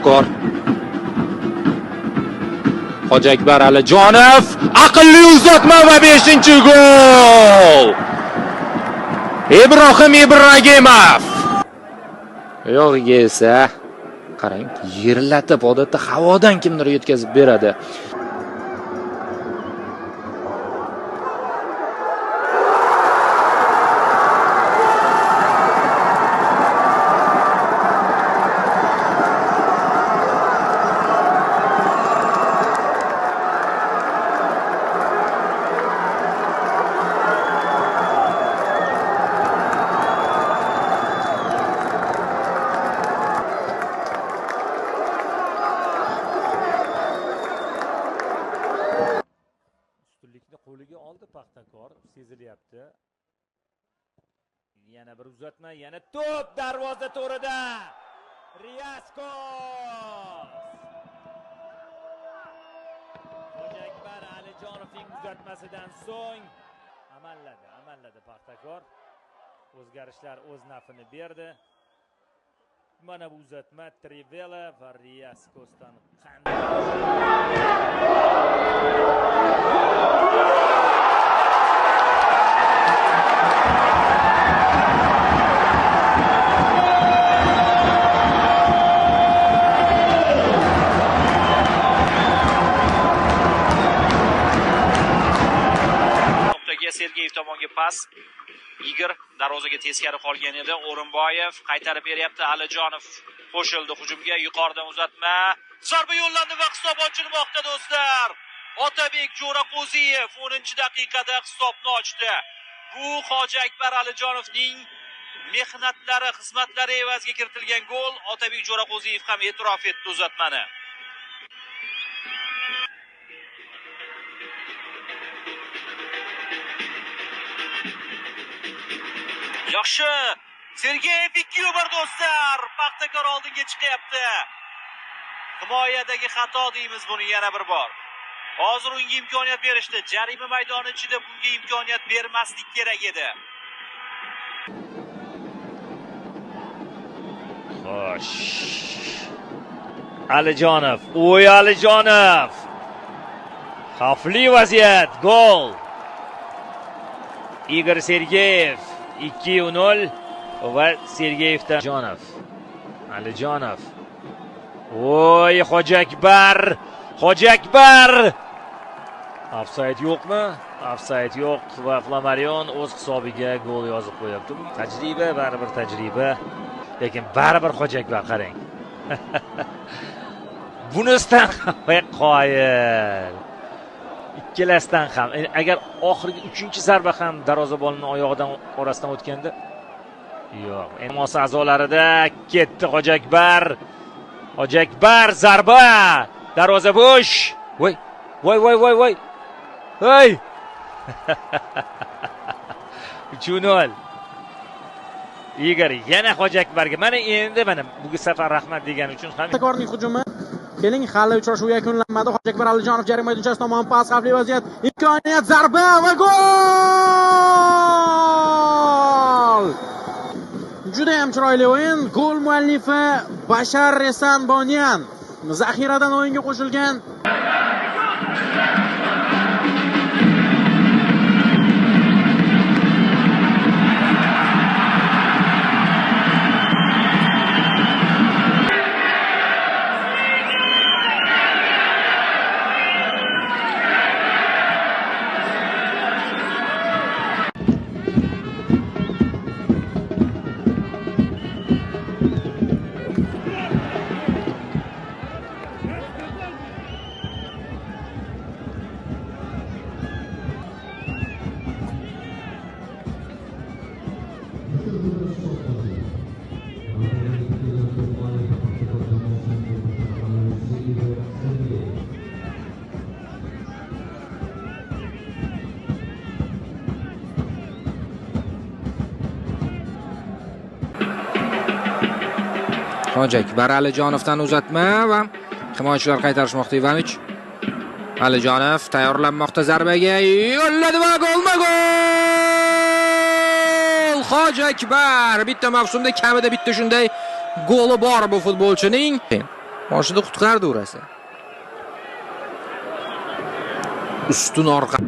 Kor. Hoji Akbar Alijonov aqlli uzatma va 5-gol. Ibrohim Ibragimov. Yo'g'iga esa qarang, yerlatib odatda havodan kimdir yetkazib beradi. Qo'liga oldi Paxtakor, sezilyapti. Yana bir uzatma, yana to'p darvoza to'rida. Riyaskos. Hoji Akbar Alijonovning uzatmasidan so'ng amalladi Paxtakor. O'zgarishlar o'z nafini berdi. Mana bu uzatma Trivela va Riyaskosdan Sergeyev tomonga pas. Igor darvozaga teskari qolgan edi. O'rinboyev qaytarib beryapti. Alijonov qo'shildi hujumga. Yuqoridan uzatma. Zarba yo'llandi va hisob ochilmoqda do'stlar. Otabek Jo'raqo'ziyev 10-daqiqada hisobni ochdi. Bu Hoji Akbar Alijonovning mehnatlari, xizmatlari evaziga kiritilgan gol. Otabek Jo'raqo'ziyev ham e'tirof etdi uzatmani. Yaxshi. Sergeyev 2-1 do'stlar. Paxtakor oldinga chiqyapti. Himoyadagi xato deymiz buni yana bir bor. Hozir unga imkoniyat berishdi. Jarima maydoni ichida bunga imkoniyat bermaslik kerak edi. Xo'sh. Alijonov, Alijonov. Xavfli vaziyat, gol. Igor Sergeyev 2-0 va Sergeyevdan Alijonov. Hoji Akbar. Ofsayd yo'qmi? Ofsayd yo'q va Flamarion o'z hisobiga gol yozib qo'yapti. Tajriba, baribir tajriba. Lekin baribir Hoji Akbar qarang. Bunisidan qoyil. Ikkalasidan ham. Agar oxirgi 3-zarba ham darvozabonning oyog'idan orasidan o'tganda, yo'q. Emosi a'zolarida ketdi Hoji Akbar. Hoji Akbar zarba. Darvoza bo'sh. Voy. Hey! 3-0. Igor yana Hoji Akbarga. Mana endi bu safar rahmat degani uchun ham Paxtakorning hujumi. Keling, hali uchrashuv yakunlanmadi. Hoji Akbar Alijonov jarima maydonchasi tomon pas, xavfli vaziyat, imkoniyat, zarba va gol! Juda ham chiroyli o'yin. Gol muallifi Bashar Esanbonyan zaxiradan o'yinga qo'shilgan. Hoji Akbar Alijonovdan uzatma va himoyachilar qaytarishmoqda. Ivanovic. Alijonov tayyorlanmoqda, zarbaga yo'lladi va gol! Hoji Akbar bitta mavsumda kamida bitta shunday goli bor bu futbolchining. Boshida qutqardi urasa. Ustun orqa